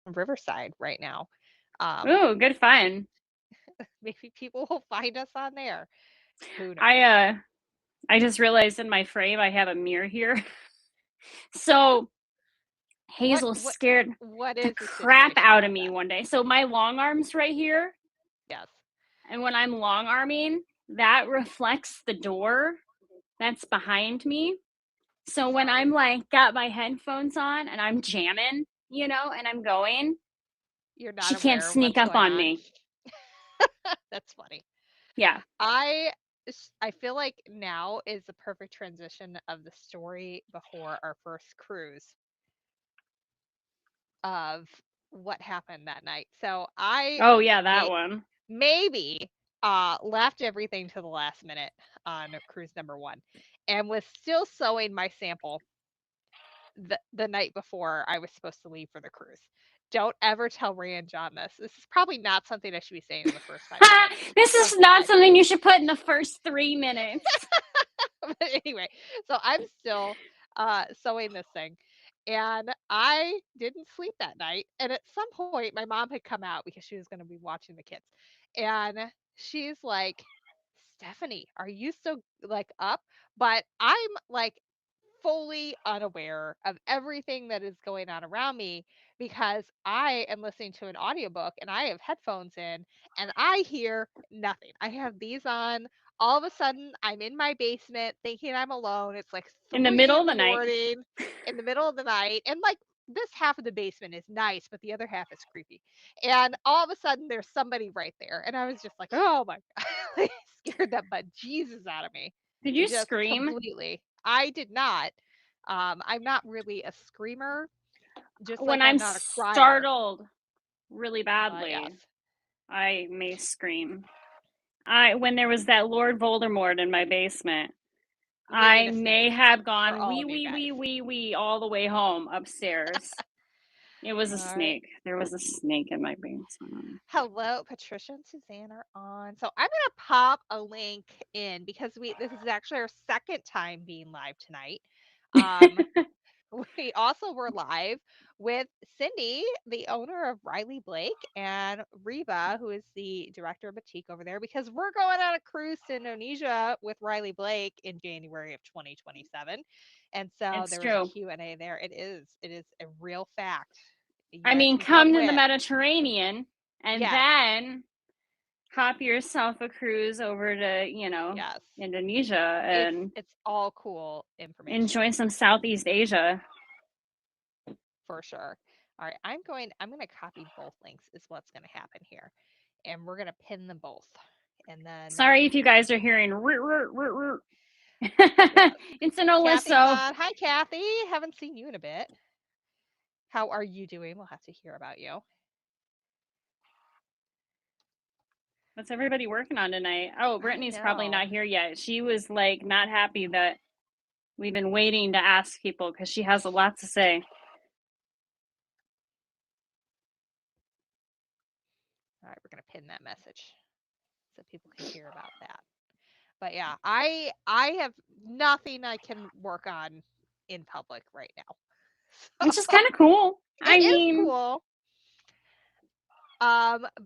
Riverside right now. Um, Ooh, good fun. maybe people will find us on there. Who knows? I uh I just realized in my frame I have a mirror here. So What Hazel what scared what the is the crap situation out with of me that? one day. So my long arm's right here, Yes. and when I'm long arming, that reflects the door that's behind me. So when I'm Sorry. like got my headphones on and I'm jamming, and I'm going, You're not she can't aware of sneak what's up going on on. me. That's funny. Yeah. I I feel like now is the perfect transition of the story before our first cruise of what happened that night. So I Oh yeah, that may, one. maybe left everything to the last minute on cruise number 1 and was still sewing my sample the night before I was supposed to leave for the cruise. Don't ever tell Ray and John this. This is probably not something I should be saying in the first 5 minutes This of is the not live something stream. you should put in the first 3 minutes. But anyway, so I'm still sewing this thing. And I didn't sleep that night. And at some point, my mom had come out because she was going to be watching the kids. And she's like, Stephanie, are you still like up? But I'm like fully unaware of everything that is going on around me because I am listening to an audiobook and I have headphones in and I hear nothing. I have these on. All of a sudden, I'm in my basement thinking I'm alone. It's like In the 3 middle of in the the night. morning in the middle of the night. And like this half of the basement is nice, but the other half is creepy. And all of a sudden, there's somebody right there. And I was just like, oh my God. It scared the bejesus out of me. Did you Just scream? completely. I did not. I'm not really a screamer, just When like I'm I'm not a crier. startled really But yes. badly, I may scream. I When there was that Lord Voldemort in my basement, We need I a may snake have for gone all wee of you wee guys. wee wee wee all the way home upstairs. It was a All right. snake. There was a snake in my basement. Hello, Patricia and Suzanne are on. So I'm gonna pop a link in because this is actually our second time being live tonight. Um, we also were live with Cindy, the owner of Riley Blake, and Reba, who is the director of boutique over there, because we're going on a cruise to Indonesia with Riley Blake in January of 2027. And so It's there was a true. Q&A there. It is a real fact. You I guys mean, can come come to the with. Mediterranean and Yes, then hop yourself a cruise over to, yes. Indonesia It's and it's all cool information enjoy some Southeast Asia. for sure. All right, I'm going to copy both links is what's going to happen here. And we're going to pin them both. And then Sorry if you guys are hearing root, root, root, root. yes. It's an Kathy's Olisso. on. Hi Kathy. Haven't seen you in a bit. How are you doing? We'll have to hear about you. What's everybody working on tonight? Oh, I Brittany's probably know. not here yet. She was like not happy that we've been waiting to ask people because she has a lot to say. All right, we're going to pin that message so people can hear about that. But yeah, I have nothing I can work on in public right now. Which is kind of cool. I It is mean, cool.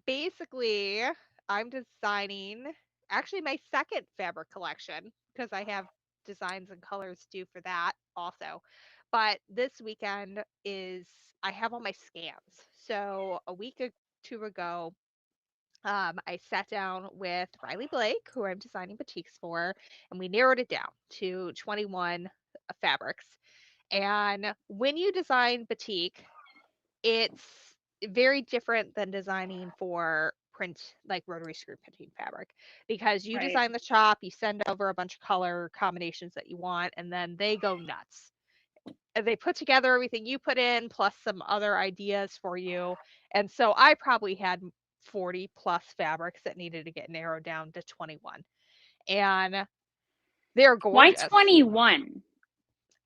Basically, I'm designing actually my second fabric collection because I have designs and colors due for that also. But this weekend is I have all my scans. So a week or two ago, I sat down with Riley Blake, who I'm designing boutiques for, and we narrowed it down to 21 fabrics. And when you design batik, it's very different than designing for print like rotary screw printing fabric because you right. design the shop, you send over a bunch of color combinations that you want, and then they go nuts. And they put together everything you put in plus some other ideas for you. And so I probably had 40 plus fabrics that needed to get narrowed down to 21. And they're Why gorgeous. 21?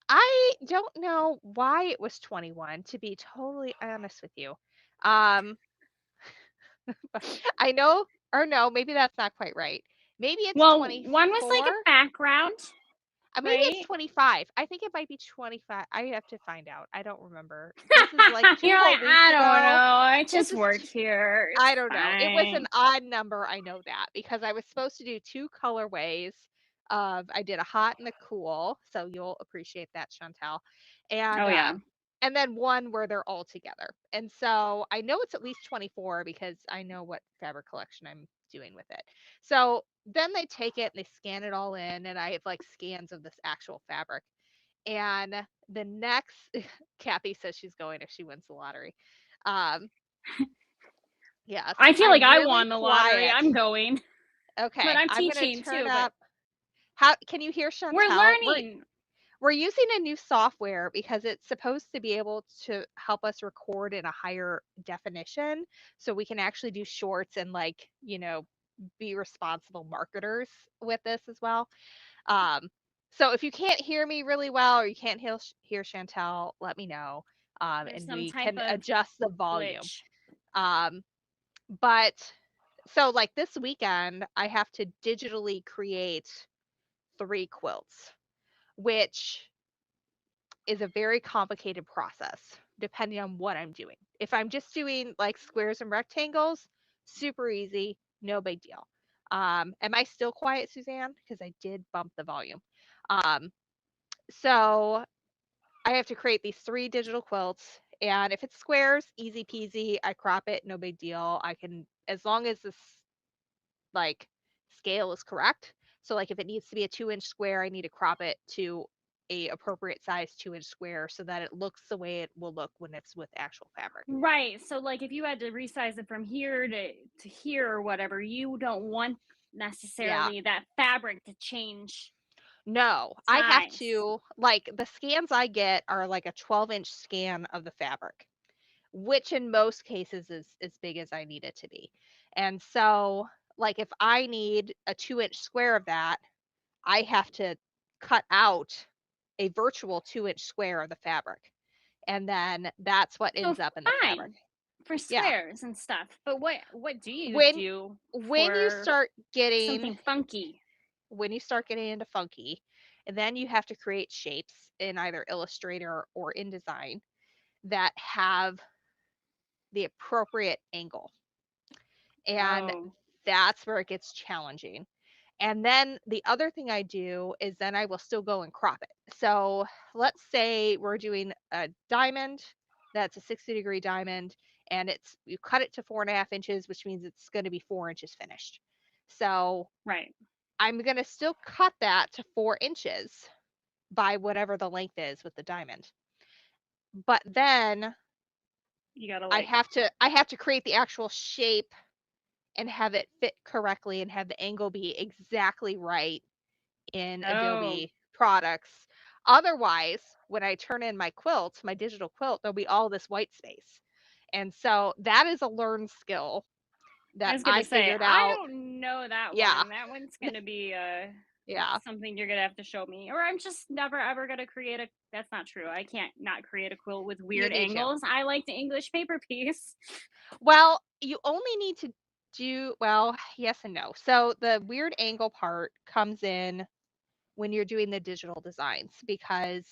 I don't know why it was 21, to be totally honest with you. Um, I know, or no, maybe that's not quite right. Maybe it's Well, one was 24. like a background. Maybe it's right? 25. I think it might be 25. I have to find out. I don't remember. This is like 2 You're like, whole weeks I don't know. ago. I This just is work here. I It's don't know. It was an fine. odd number, I know that, because I was supposed to do 2 colorways I did a hot and a cool, so you'll appreciate that, Chantel, Oh yeah. and then one where they're all together. And so I know it's at least 24 because I know what fabric collection I'm doing with it. So then they take it and they scan it all in, and I have like scans of this actual fabric. And the next, Kathy says she's going if she wins the lottery. Um, Yes, I feel like I'm I really won the lottery. quiet. I'm going, but Okay, I'm I'm gonna teaching turn too. But up. How can you hear we're Chantel? learning. We're using a new software because it's supposed to be able to help us record in a higher definition, so we can actually do shorts and like, be responsible marketers with this as well. Um, so if you can't hear me really well or you can't hear Chantel, let me know, There's and some we type can of adjust the volume. glitch. Um, But so like this weekend, I have to digitally create 3 quilts, which is a very complicated process depending on what I'm doing. If I'm just doing like squares and rectangles, super easy, no big deal. Am I still quiet, Suzanne? Because I did bump the volume. Um, so I have to create these 3 digital quilts, and if it's squares, easy peasy. I crop it, no big deal. I can, as long as this like scale is correct. So like if it needs to be a 2-inch square, I need to crop it to a appropriate size 2-inch square so that it looks the way it will look when it's with actual fabric. Right. So like if you had to resize it from here to here or whatever, you don't want Yeah. necessarily that fabric to change No, I have size. to like the scans I get are like a 12-inch scan of the fabric, which in most cases is as big as I need it to be. And so like if I need a 2-inch square of that, I have to cut out a virtual 2-inch square of the fabric. And then that's what So ends up in the fabric. fine for Yeah. squares and stuff. But what do you When do when you for start getting something funky? into funky, and then you have to create shapes in either Illustrator or InDesign that have the appropriate angle. And Oh, that's where it gets challenging. And then the other thing I do is then I will still go and crop it. So let's say we're doing a diamond that's a 60-degree diamond, and you cut it to 4.5 inches, which means it's going to be 4 inches finished. So right. I'm going to still cut that to 4 inches by whatever the length is with the diamond. But then You gotta I like, have to create the actual shape and have it fit correctly and have the angle be exactly right in oh, Adobe products. Otherwise, when I turn in my quilt, my digital quilt, there'll be all this white space. And so that is a learned skill I that was I gonna say, figured I out. don't know that Yeah. one. That one's gonna be Yeah. something you're gonna have to show me. Or I'm just never ever gonna create a that's not true. I can't not create a quilt with You weird need to. angles. I like the English paper piece. Well, you only need to well, yes and no. So the weird angle part comes in when you're doing the digital designs because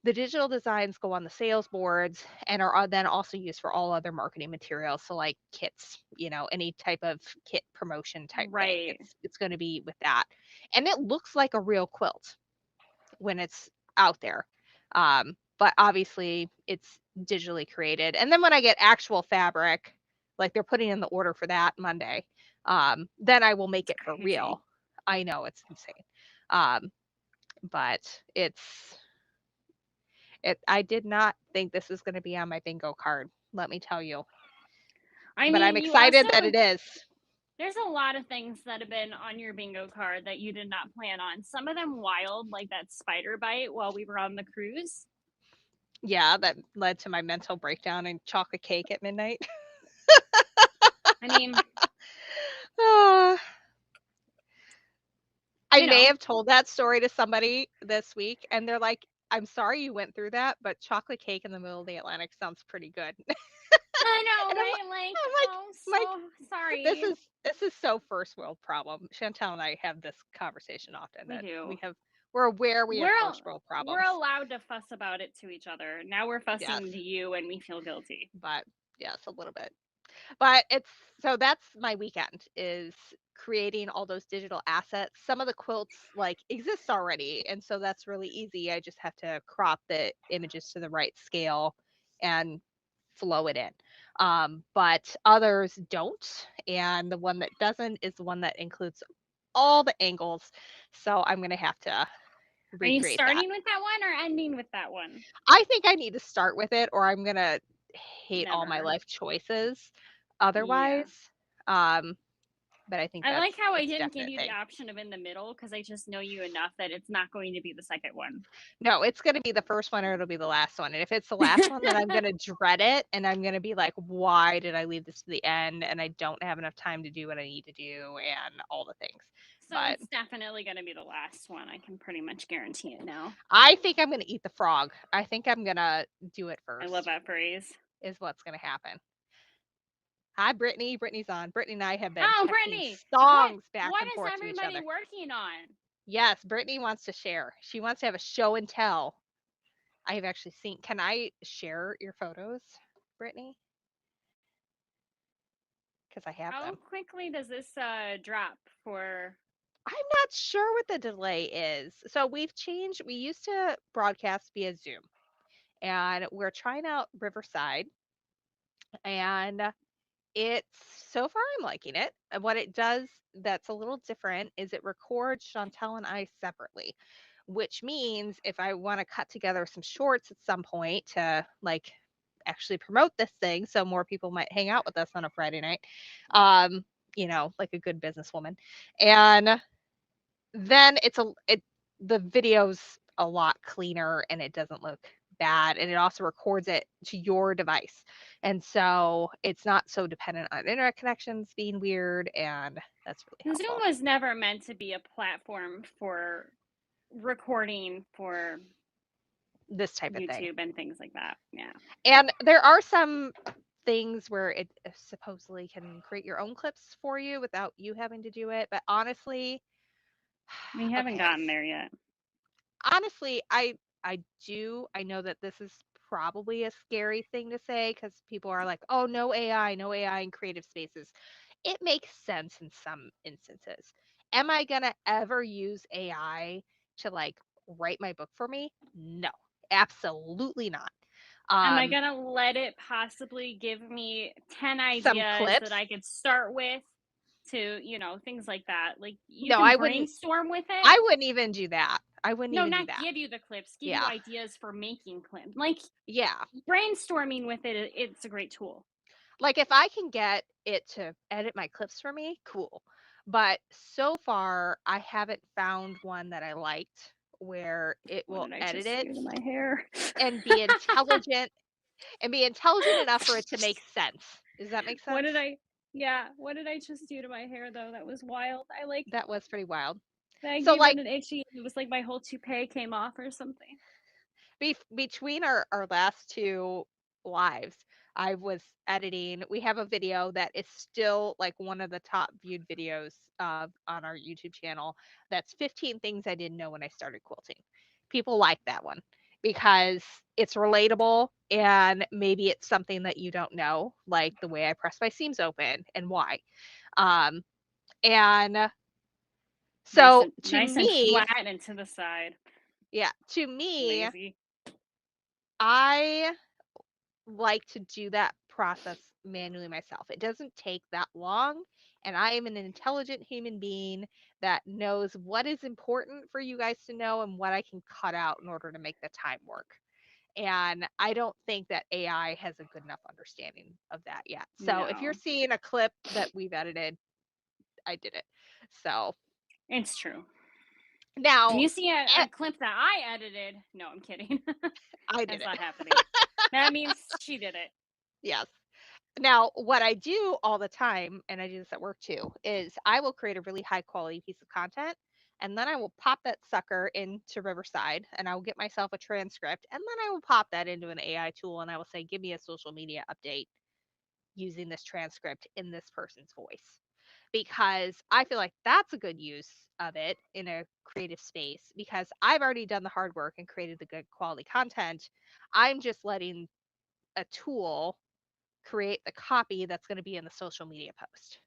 the digital designs go on the sales boards and are then also used for all other marketing materials. So like kits, any type of kit promotion type thing. Right. It's going to be with that. And it looks like a real quilt when it's out there. But obviously it's digitally created. And then when I get actual fabric, like they're putting in the order for that Monday, then I will make It's it for crazy. real. I know it's insane. Um, but I did not think this was going to be on my bingo card, let me tell you. I But I'm mean, you also excited that it is. there's a lot of things that have been on your bingo card that you did not plan on. Some of them wild, like that spider bite while we were on the cruise. Yeah, that led to my mental breakdown and chocolate cake at midnight. I mean, Ah, I you may know, have told that story to somebody this week, and they're like, "I'm sorry you went through that, but chocolate cake in the middle of the Atlantic sounds pretty good." I know, And right? Like, I'm like, oh, so this sorry. is this is so first world problem. Chantel and I have this conversation often We that do. We're aware we have We're first world we're problems. allowed to fuss about it to each other. Now we're Yes, fussing to you and we feel guilty. but yes, a little bit. But it's so that's my weekend is creating all those digital assets. Some of the quilts like exist already, and so that's really easy. I just have to crop the images to the right scale and flow it in. But others don't, and the one that doesn't is the one that includes all the angles. So I'm gonna have to Are you recreate that. starting with that one or ending with that one? I think I need to start with it, or I'm gonna hate all my Never. life choices Yeah. otherwise. Um, but I think I like how I that's a didn't give definite you the thing. option of in the middle because I just know you enough that it's not going to be the second one. No, it's gonna be the first one or it'll be the last one. And if it's the last one, then I'm gonna dread it and I'm gonna be like, why did I leave this to the end? And I don't have enough time to do what I need to do and all the things. So But it's definitely going to be the last one. I can pretty much guarantee it now. I think I'm gonna eat the frog. I think I'm gonna do it I love first, that phrase. is what's gonna happen. Hi, Brittany. Brittany's on. Brittany and I have been Oh, texting Brittany, what songs back what and is forth to each everybody other. working on? Yes, Brittany wants to share. She wants to have a show and tell. I have actually seen. Can I share your photos, Brittany? Because I have How them. quickly does this drop for? I'm not sure what the delay is. So we've changed. We used to broadcast via Zoom, and we're trying out Riverside, and it's so far I'm liking it. And what it does that's a little different is it records Chantel and I separately, which means if I want to cut together some shorts at some point to like actually promote this thing so more people might hang out with us on a Friday night, um, like a good businesswoman. And then the video's a lot cleaner and it doesn't look bad and it also records it to your device. And so it's not so dependent on internet connections being weird and that's really Zoom helpful. was never meant to be a platform for recording for This type of thing. YouTube and things like that. Yeah. And there are some things where it supposedly can create your own clips for you without you having to do it, but honestly, We haven't okay. gotten there yet. Honestly, I know that this is probably a scary thing to say because people are like, oh, no AI, no AI in creative spaces. It makes sense in some instances. Am I gonna ever use AI to like write my book for me? No, absolutely not. Am I Um, gonna let it possibly give me 10 some ideas that clips. I could start with to, things like that? Like you No, can brainstorm with it. I wouldn't even do that. I wouldn't No, even do not that. give you the clips, give you Yeah. ideas for making clips. Like Yeah. brainstorming with it, it's a great tool. Like if I can get it to edit my clips for me, cool. But so far, I haven't found one that I liked where it What will did I edit just it do to my hair? and be intelligent enough for it to make sense. Does that make What sense? did I Yeah, what did I just do to my hair though? That was wild. That was pretty wild. I So gave it like an itchy. It was like my whole toupee came off or something. between our last two lives, I was editing. We have a video that is still like one of the top viewed videos on our YouTube channel. That's 15 things I didn't know when I started quilting. People like that one because it's relatable and maybe it's something that you don't know, like the way I press my seams open and why. Um, and so to Nice and me, flat and to the side. yeah, to me, Lazy. I like to do that process manually myself. It doesn't take that long. And I am an intelligent human being that knows what is important for you guys to know and what I can cut out in order to make the time work. And I don't think that AI has a good enough understanding of that yet. So if you're No, seeing a clip that we've edited, I did it. So it's true. When now you see eh, a clip that I edited, no, I'm kidding. I did That's it. not happening. That means she did it. Yes. Now, what I do all the time, and I do this at work too, is I will create a really high quality piece of content and then I will pop that sucker into Riverside and I will get myself a transcript and then I will pop that into an AI tool and I will say, give me a social media update using this transcript in this person's voice. because I feel like that's a good use of it in a creative space because I've already done the hard work and created the good quality content. I'm just letting a tool create the copy that's going to be in the social media post.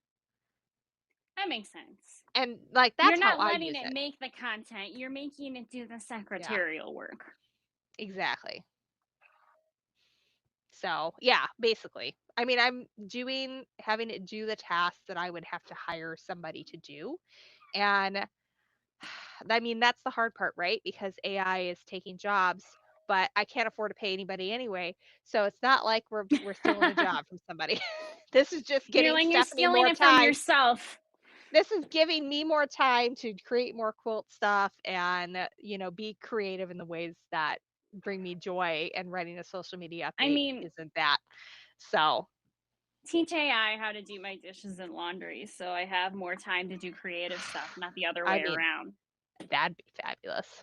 That makes sense. And like You're that's how not I letting use it it. make the content, you're making it do the Yeah, secretarial work. exactly. So, yeah, basically. I mean, I'm doing having it do the tasks that I would have to hire somebody to do. And I mean, that's the hard part, right? Because AI is taking jobs, but I can't afford to pay anybody anyway. So it's not like we're stealing a job from somebody. This is just You're getting like, you're Stephanie stealing more it from time. yourself. This is giving me more time to create more quilt stuff and, be creative in the ways that bring me joy, and writing a social media I update mean, isn't that. So, teach AI how to do my dishes and laundry so I have more time to do creative stuff, not the other I way mean, around. that'd be fabulous.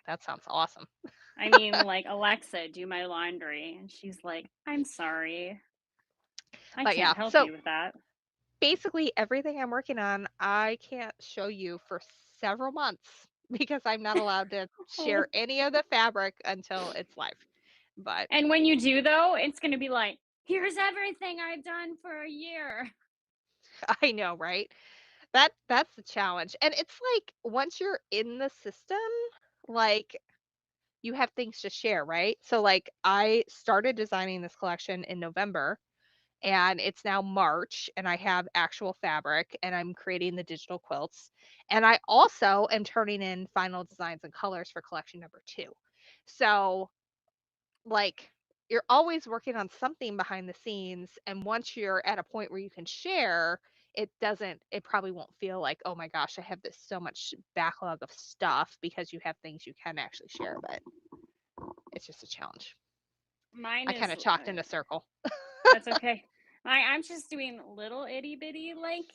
That sounds awesome. I mean, like, Alexa, do my laundry. And she's like, I'm sorry. I But yeah, can't help so you with that. basically everything I'm working on, I can't show you for several months because I'm not allowed to share Oh. any of the fabric until it's live. But And when you do, though, it's going to be like, here's everything I've done for a year. I know, right? That's the challenge. And it's like once you're in the system, like you have things to share, right? So like I started designing this collection in November and it's now March and I have actual fabric and I'm creating the digital quilts. And I also am turning in final designs and colors for collection number 2. So, like, you're always working on something behind the scenes, and once you're at a point where you can share, it probably won't feel like, "Oh my gosh, I have this so much backlog of stuff," because you have things you can actually share, but it's just a challenge. Mine I is, kinda talked in a circle. that's okay. I'm just doing little itty bitty, like,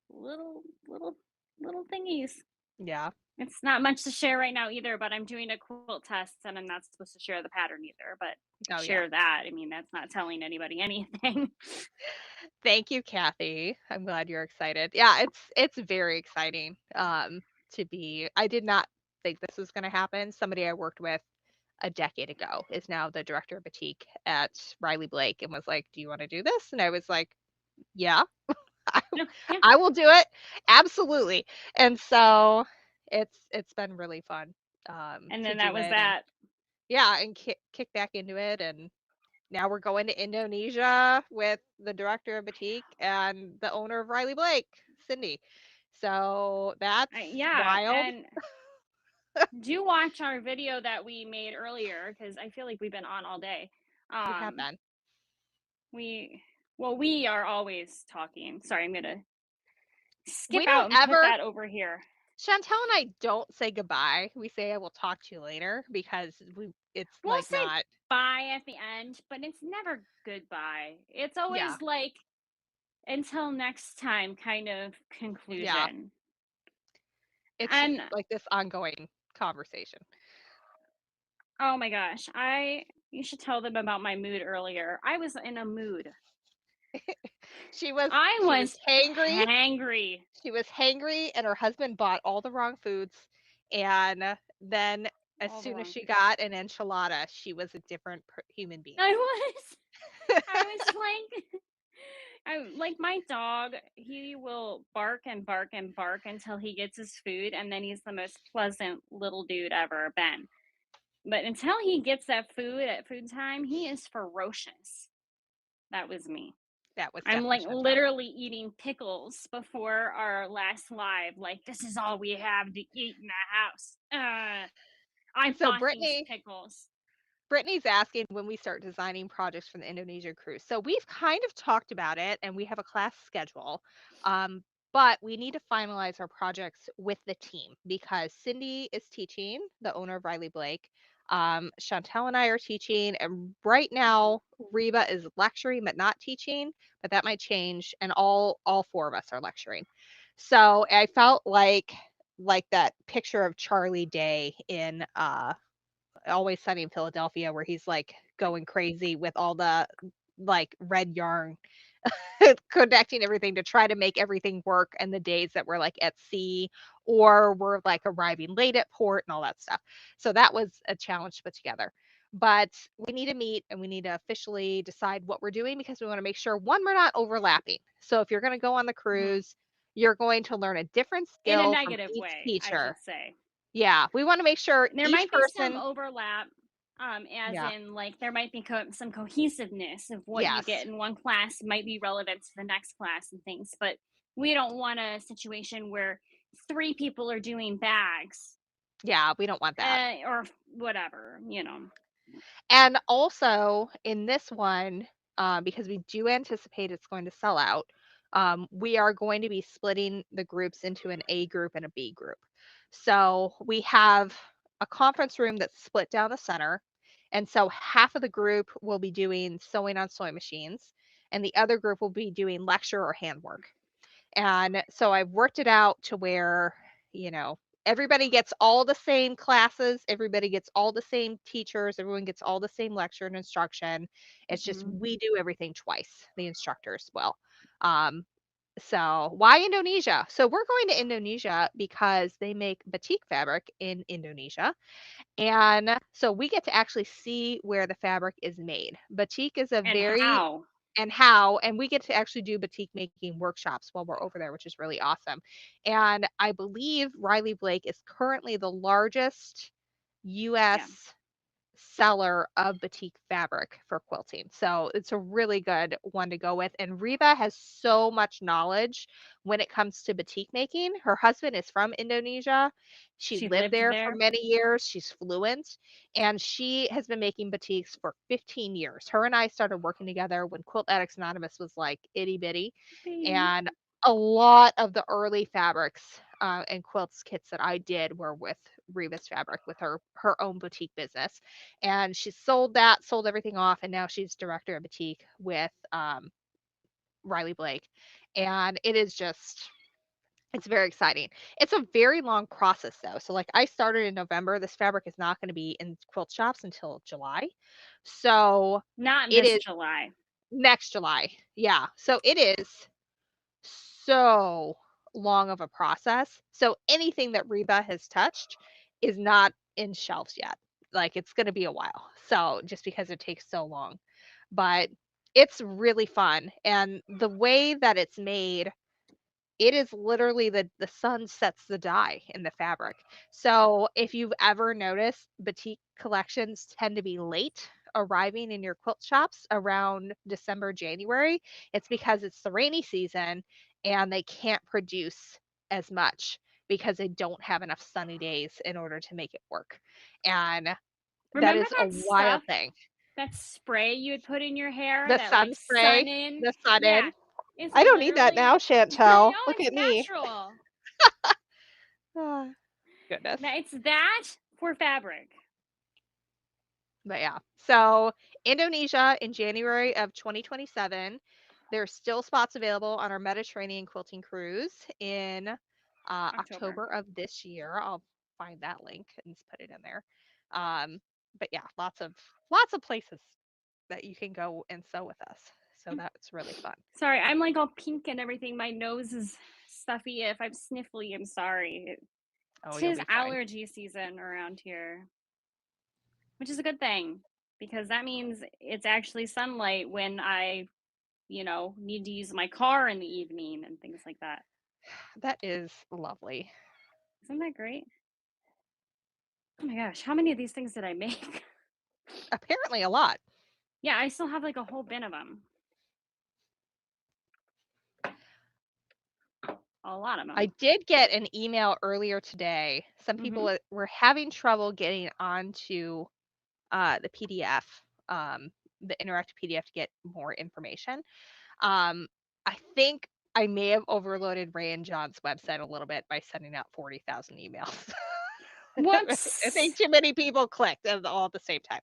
little, little, little thingies. Yeah. It's not much to share right now either, but I'm doing a quilt test and I'm not supposed to share the pattern either. But if I Oh, yeah. share that, I mean, that's not telling anybody anything. Thank you, Kathy. I'm glad you're excited. Yeah, it's very exciting, to be I did not think this was gonna happen. Somebody I worked with a decade ago is now the director of boutique at Riley Blake and was like, "Do you wanna do this?" And I was like, "Yeah, I No, yeah. I will do it. Absolutely." And so it's been really fun, And to then that do was it and that. yeah, and kick back into it, and now we're going to Indonesia with the director of boutique and the owner of Riley Blake, Cindy. So that's Yeah. wild. And do watch our video that we made earlier because I feel like we've been on all day. We have Um, been. we, well, we are always talking. Sorry, I'm going to skip We don't out and put ever that over here. Chantel and I don't say goodbye. We say I will talk to you later because it's We'll like say not bye at the end, but it's never goodbye. It's yeah. always like until next time kind of Yeah. conclusion. It's just And like this ongoing conversation. oh my gosh, I you should tell them about my mood earlier. I was in a mood. She was I she was was hangry. hangry. She was hangry and her husband bought all the wrong foods, and then as All the soon as wrong she foods. got an enchilada, she was a different human being. I was I was like I like my dog, he will bark and bark and bark until he gets his food and then he's the most pleasant little dude ever been. But until he gets that food at food time, he is ferocious. That was me. That was I'm definitely like Chantel. literally eating pickles before our last live. Like, this is all we have to eat in the house. I So bought these pickles. Brittany's asking when we start designing projects for the Indonesia cruise. So we've kind of talked about it and we have a class schedule. But we need to finalize our projects with the team because Cindy is teaching, the owner of Riley Blake. Chantel and I are teaching, and right now Reba is lecturing but not teaching, but that might change. And all 4 of us are lecturing. So I felt like that picture of Charlie Day in Always Sunny in Philadelphia where he's, like, going crazy with all the, like, red yarn, connecting everything to try to make everything work and the days that we're like at sea or we're like arriving late at port and all that stuff. So that was a challenge to put together. But we need to meet and we need to officially decide what we're doing because we want to make sure one, we're not overlapping. So if you're going to go on the Mhm. cruise, you're going to learn a different In a skill from negative each way, I teacher. should say. Yeah, we want to make sure There each might be some person, overlap, as yeah, in, like, there might be some cohesiveness of what you yes, get in one class might be relevant to the next class and things, but we don't want a situation where 3 people are doing bags, yeah, we don't want that. or whatever, you know? And also in this one, because we do anticipate it's going to sell out, we are going to be splitting the groups into an A group and a B group. So we have a conference room that's split down the center. And so half of the group will be doing sewing on sewing machines, and the other group will be doing lecture or handwork. And so I've worked it out to where, everybody gets all the same classes, everybody gets all the same teachers, everyone gets all the same lecture and instruction. It's just Mhm. we do everything twice, the instructors will. Um, so why Indonesia? So we're going to Indonesia because they make batik fabric in Indonesia. And so we get to actually see where the fabric is made. Batik is a And very how? and how, and we get to actually do batik making workshops while we're over there, which is really awesome. And I believe Riley Blake is currently the largest Yeah. US seller of batik fabric for quilting. So it's a really good one to go with. And Reba has so much knowledge when it comes to batik making. Her husband is from Indonesia. She She lived lived there for there? many years. She's fluent and she has been making batiks for 15 years. Her and I started working together when Quilt Addicts Anonymous was like itty bitty. Baby. And a lot of the early fabrics and quilts kits that I did were with Reva's Fabric with her own boutique business, and she sold that, sold everything off, and now she's director of boutique with Riley Blake, and it is just it's very exciting. It's a very long process though. So like I started in November. This fabric is not going to be in quilt shops until July. So Not it this is July. next July. Yeah. So it is so long of a process. So anything that Reba has touched is not in shelves yet. Like it's going to be a while. So just because it takes so long. But it's really fun. And the way that it's made, it is literally the sun sets the dye in the fabric. So if you've ever noticed, batik collections tend to be late arriving in your quilt shops around December, January. It's because it's the rainy season and they can't produce as much because they don't have enough sunny days in order to make it work. And that Remember is a that wild stuff, thing. that spray you would put in your hair, The that, sun like, sun spray, in? the sun Yeah. in. It's I don't need that literally now, I Chantel. know, Look it's at me. natural. Ah, goodness. That it's that for fabric. But yeah, so Indonesia in January of 2027. There's still spots available on our Mediterranean quilting cruise in October. October of this year. I'll find that link and put it in there. Um, but yeah, lots of places that you can go and sew with us. So Mm. that's really fun. Sorry, I'm, like, all pink and everything. My nose is stuffy. If I'm sniffly, I'm sorry. Oh, you'll 'Tis be fine. allergy season around here, which is a good thing because that means it's actually sunlight when I, need to use my car in the evening and things like that. That is lovely. Isn't that great? Oh my gosh, how many of these things did I make? Apparently a lot. Yeah, I still have like a whole bin of them. A lot of I them. did get an email earlier today. Some people Mhm. were having trouble getting onto the PDF, the interactive PDF to get more information. Um, I think I may have overloaded Ray and John's website a little bit by sending out 40,000 emails. I Whoops. think too many people clicked all at the same time.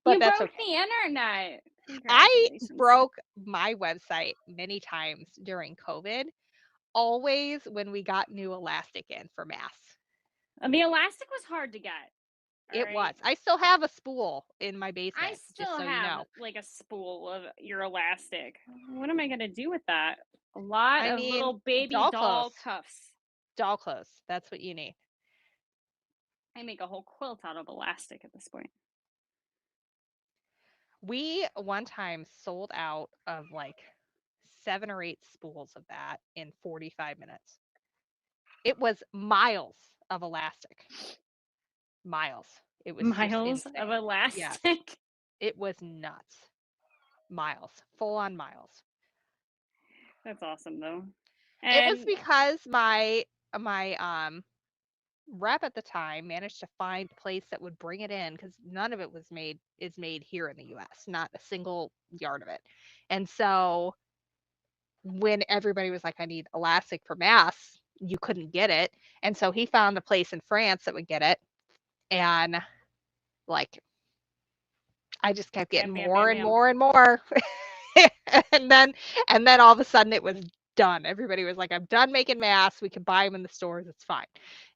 But You that's broke okay. the internet. I Congratulations. broke my website many times during COVID, always when we got new elastic in for mass. The elastic was hard to get. All It was. right. I still have a spool in my I basement, just still so you have know. like a spool of your elastic. What am I gonna do with that? A lot I of mean, little baby doll doll clothes. cuffs. Doll clothes. That's what you need. I make a whole quilt out of elastic at this point. We one time sold out of like 7 or 8 spools of that in 45 minutes. It was miles of elastic. Miles. It was just Miles of insane. Yes. elastic. It was nuts. Miles. Full on miles. That's awesome though. It was And because my rep at the time managed to find a place that would bring it in because none of it is made here in the US, not a single yard of it. And so when everybody was like, I need elastic for mass, you couldn't get it. And so he found a place in France that would get it. And like, I just kept getting bam, bam, more bam, and bam. more and more. and then and then all of a sudden it was done. Everybody was like, I'm done making masks. We can buy them in the stores. It's fine.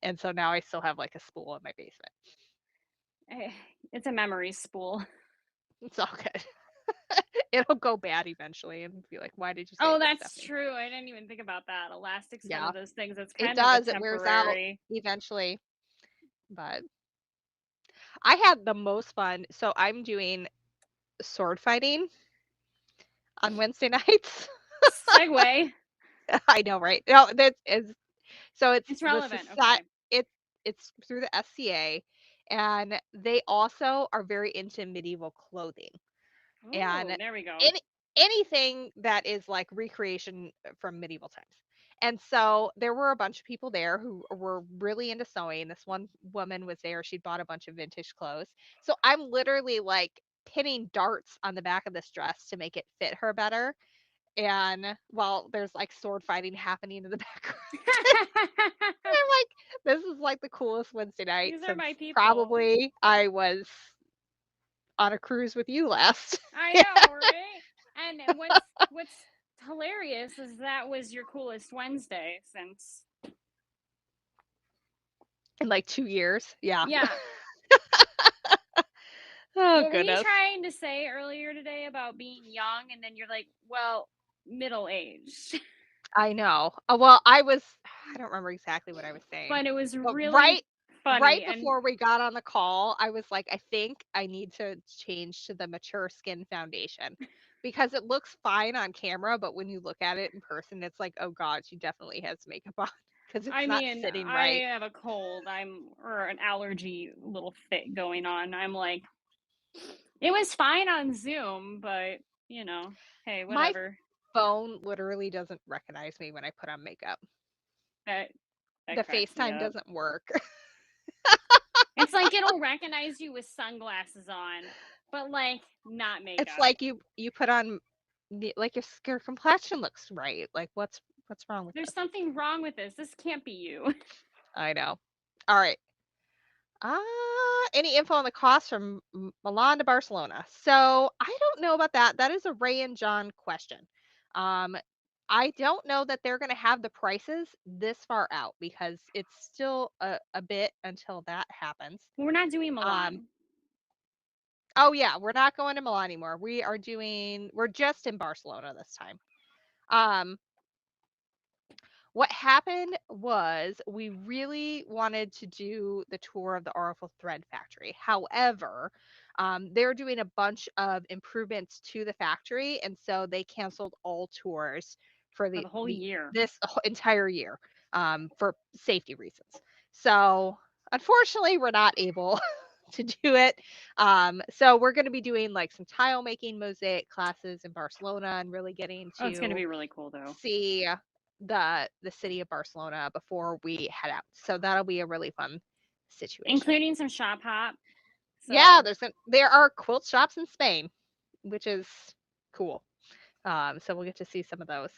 And so now I still have like a spool in my basement. It's a memory spool. It's all good. It'll go bad eventually and be like, why did you say Oh, this, that's Stephanie? true. I didn't even think about that. Elastic's one Yeah, of those things that's it kind of a does. It wears out temporary. eventually. But I had the most fun. So I'm doing sword fighting on Wednesday nights. Segue. I know, right? No, that is so it's It's the relevant. society. Okay. It's through the SCA, and they also are very into medieval clothing Oh, and there we go. anything that is like recreation from medieval times. And so there were a bunch of people there who were really into sewing. This one woman was there. She'd bought a bunch of vintage clothes. So I'm literally like pinning darts on the back of this dress to make it fit her better. And while there's like sword fighting happening in the background. I'm like, this is like the coolest Wednesday night These are since my people. probably I was on a cruise with you last. I know, right? And what's hilarious is that was your coolest Wednesday since In like 2 years. Yeah. yeah. Oh What were you goodness. trying to say earlier today about being young and then you're like, well, middle aged? I know. I don't remember exactly what I was saying. But it was But really right funny and before we got on the call, I was like, I think I need to change to the Mature Skin Foundation because it looks fine on camera, but when you look at it in person, it's like, oh God, she definitely has makeup on because it's I not mean, sitting I right. have a cold. Or an allergy little fit going on. I'm like, it was fine on Zoom, but hey, My whatever. phone literally doesn't recognize me when I put on makeup. That The that cracks me FaceTime up. doesn't work. It's like it'll recognize you with sunglasses on, but like not It's makeup. like you put on like your complexion looks right. Like what's wrong with There's this? something wrong with this. This can't be you. I know. All right. Any info on the cost from Milan to Barcelona? So I don't know about that. That is a Ray and John question. Um, I don't know that they're going to have the prices this far out because it's still a bit until that happens. We're not doing Um, Milan. oh yeah, we're not going to Milan anymore. We're just in Barcelona this time. Um, what happened was we really wanted to do the tour of the Oracle Thread Factory. However, they're doing a bunch of improvements to the factory, and so they canceled all tours for For the whole the year. this entire year for safety reasons. So unfortunately, we're not able to do it. So we're going to be doing like some tile making mosaic classes in Barcelona and really getting Oh, it's gonna to be really cool though. see the city of Barcelona before we head out. So that'll be a really fun situation. Including some shop hop. Yeah, So there are quilt shops in Spain, which is cool. So we'll get to see some of those.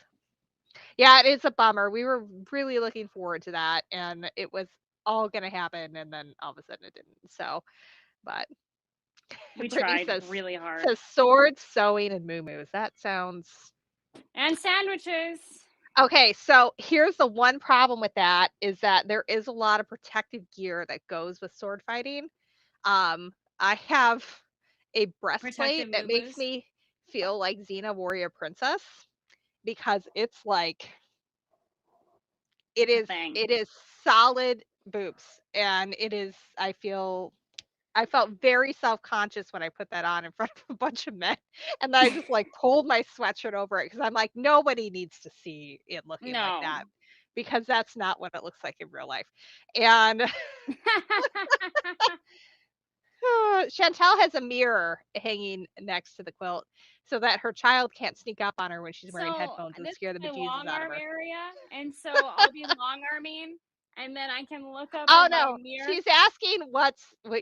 Yeah, it is a bummer. We were really looking forward to that, and it was all going to happen, and then all of a sudden it didn't. So, but we Brittany tried really hard. says swords, sewing, and moo That sounds And sandwiches. okay, so here's the one problem with that is that there is a lot of protective gear that goes with sword fighting. I have a breastplate Protective that makes moo-moos. me feel like Xena Warrior Princess because it's like it It's a is thing. it is solid boobs, and it is I felt very self-conscious when I put that on in front of a bunch of men, and then I just, like, pulled my sweatshirt over it because 'cause I'm like, "Nobody needs to see it looking like No. that," because that's not what it looks like in real life, and Chantel has a mirror hanging next to the quilt so that her child can't sneak up on her when she's wearing So headphones and this scare is the my bejesus long out of arm her. area, and so I'll be long arming, and then I can look up Oh, in my no, mirror. she's asking what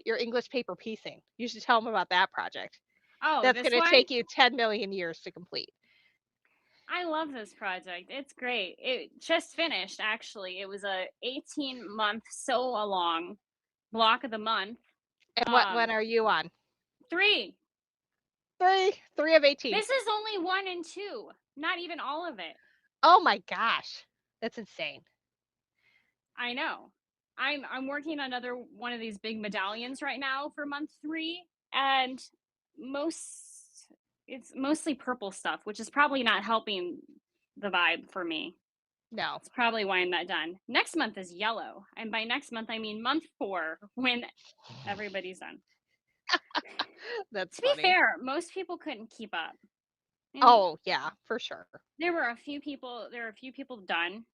your English paper piecing. You should tell them about that project. Oh, That's this gonna one? take you 10,000,000 years to complete. I love this project. It's great. It just finished actually. It was a 18-month sew along block of the month. And what Um one are you on? 3. 3 of 18. This is only 1 and 2. Not even all of it. Oh my gosh. That's insane. I know. I'm working on another one of these big medallions right now for month 3, and most it's mostly purple stuff, which is probably not helping the vibe for me. No. It's probably why I'm not done. Next month is yellow, and by next month I mean month 4 when everybody's done. That's To be funny. fair, most people couldn't keep up. And Oh, yeah, for sure. there are a few people done,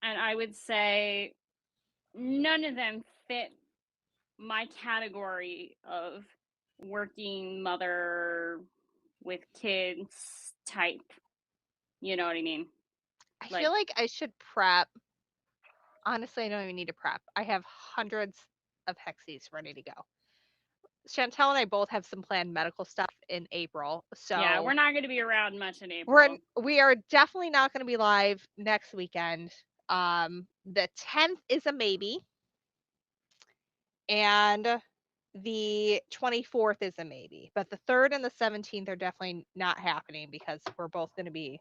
and I would say none of them fit my category of working mother with kids type. You know what I mean? I feel Like, like I should prep. Honestly, I don't even need to prep. I have hundreds of Hexies ready to go. Chantel and I both have some planned medical stuff in April, yeah, so we're not going to be around much in April. we are definitely not going to be live next weekend. The 10th is a maybe, and the 24th is a maybe, but the 3rd and the 17th are definitely not happening because we're both going to be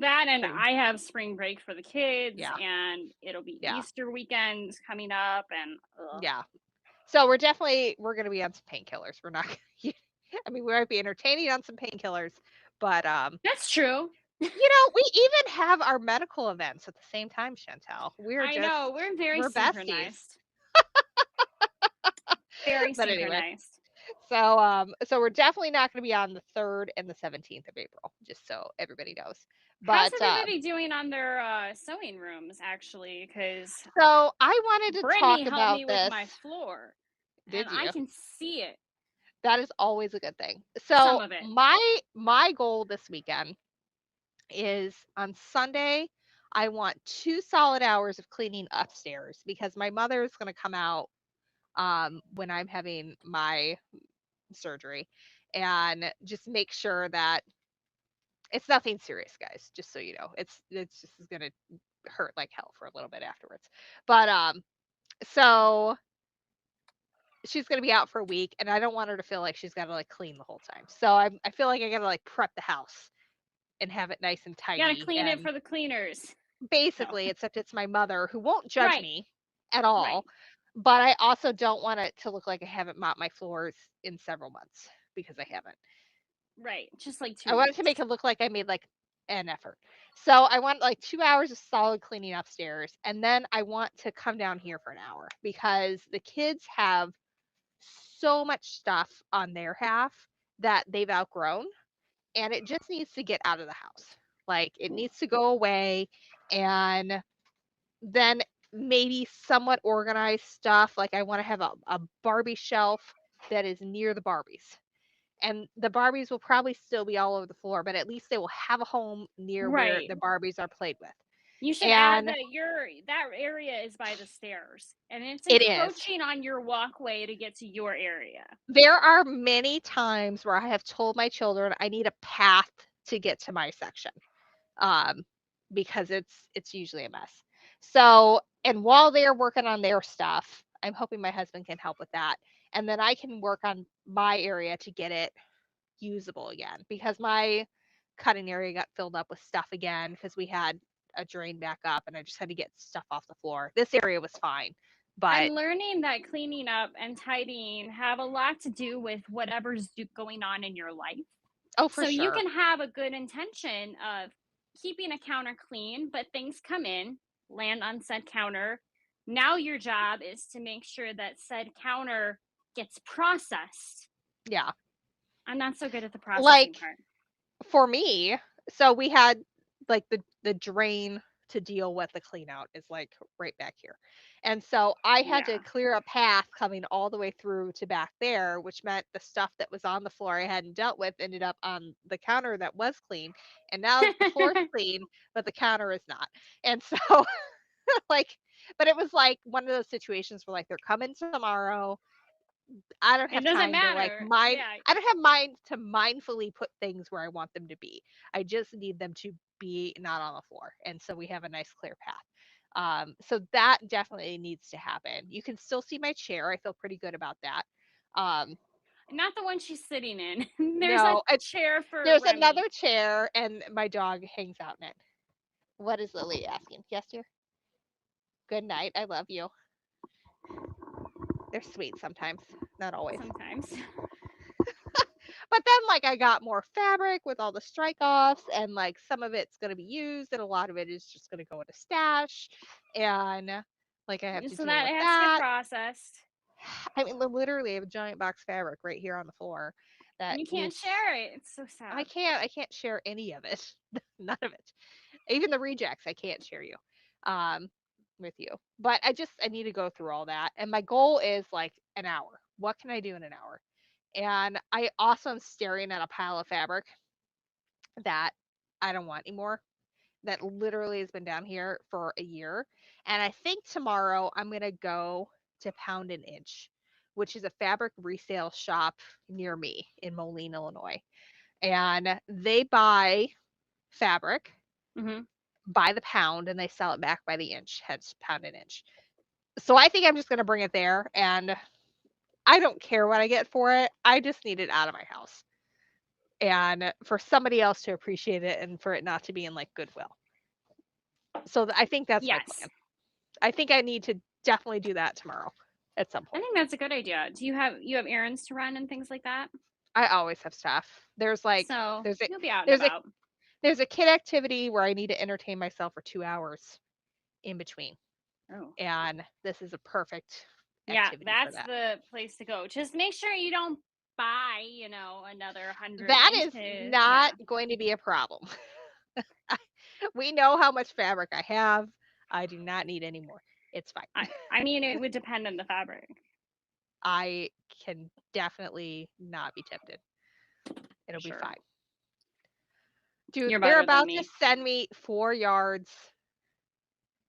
That, and pretty. I have spring break for the kids, Yeah, and it'll be yeah, Easter weekend coming up, and ugh. yeah. So we're going to be on some painkillers. We're not. I mean, we might be entertaining on some painkillers, but That's true. we even have our medical events at the same time, Chantel. I know, we're very We're besties. synchronized. Very But anyway, synchronized. so we're definitely not going to be on the 3rd and the 17th of April, just so everybody knows. How's But everybody doing on their sewing rooms, actually? Because so I wanted to Brittany talk helped about me with this. my floor, and Did I you? can see it, That is always a good thing. some So of it. my goal this weekend is on Sunday. I want 2 solid hours of cleaning upstairs because my mother is going to come out when I'm having my surgery, and just make sure that it's nothing serious, guys. Just so you know, it's just gonna hurt like hell for a little bit afterwards. But so she's gonna be out for a week, and I don't want her to feel like she's got to like clean the whole time. So I feel like I gotta like prep the house and have it nice and You gotta tidy, clean it and for the cleaners. No. basically, except it's my mother who won't judge Right, me at right, all. But I also don't want it to look like I haven't mopped my floors in several months because I haven't. right. Just like I 2 want it to weeks. make it look like I made, like, an effort. So, I want, like, 2 hours of solid cleaning upstairs, and then I want to come down here for an hour because the kids have so much stuff on their half that they've outgrown, and it just needs to get out of the house. Like, it needs to go away, and then maybe somewhat organized stuff, like, I wanna have a Barbie shelf that is near the Barbies, and the Barbies will probably still be all over the floor, but at least they will have a home near where Right. the Barbies are played with. You should add And that that area is by the stairs, and it's it is. encroaching on your walkway to get to your area. There are many times where I have told my children I need a path to get to my section. Um, because it's usually a mess. So, and while they're working on their stuff, I'm hoping my husband can help with that. And then I can work on my area to get it usable again because my cutting area got filled up with stuff again because we had a drain back up and I just had to get stuff off the floor. This area was fine, But I'm learning that cleaning up and tidying have a lot to do with whatever's going on in your life. oh, for So you sure. can have a good intention of keeping a counter clean, but things come in, land on said counter. Now your job is to make sure that said counter gets processed. Yeah. I'm not so good at the processing Like part. for me, so we had like the drain to deal with the clean out is like right back here. And so I had to Yeah. clear a path coming all the way through to back there, which meant the stuff that was on the floor I hadn't dealt with ended up on the counter that was clean. And now the floor's clean, but the counter is not. And so like but it was like one of those situations where like they're coming tomorrow. I don't It have doesn't time to like matter. mind Yeah. I don't have mind to mindfully put things where I want them to be. I just need them to be not on the floor. And so we have a nice clear path. So that definitely needs to happen. You can still see my chair. I feel pretty good about that. Um, Not the one she's sitting in. There's a no, it's chair for there's Remy. another chair and my dog hangs out in it. What is Lily asking? Yes, dear. Good night. I love you. They're sweet sometimes, not always. Sometimes. But then, like, I got more fabric with all the strike offs, and like some of it's going to be used, and a lot of it is just going to go in a stash. And like, I have to So deal that with has to get that. processed. I mean, literally, I have a giant box fabric right here on the floor And that you can't needs. share it. It's so sad. I can't share any of it, none of it. Even the rejects, I can't share you, um, with you. But I need to go through all that, and my goal is like an hour. What can I do in an hour? And I also am staring at a pile of fabric that I don't want anymore, that literally has been down here for a year. And I think tomorrow I'm going to go to Pound an Inch, which is a fabric resale shop near me in Moline, Illinois. And they buy fabric Hmm. by the pound and they sell it back by the inch, hence Pound an Inch. So I think I'm just going to bring it there, and I don't care what I get for it. I just need it out of my house. And for somebody else to appreciate it and for it not to be in like Goodwill. So I think that's my Yes. plan. I think I need to definitely do that tomorrow at some I point. think that's a good idea. Do you have errands to run and things like that? I always have stuff. There's like So there's a you'll be out and there's a about. there's a kid activity where I need to entertain myself for 2 hours in between. Oh. And this is a perfect Yeah, activity for that's that. the place to go. Just make sure you don't buy, another 100 That is inches. not Yeah. going to be a problem. We know how much fabric I have. I do not need any more. It's fine. I mean, it would depend on the fabric. I can definitely not be tempted. It'll be Sure. fine. Dude, You're they're better than about to me. send me 4 yards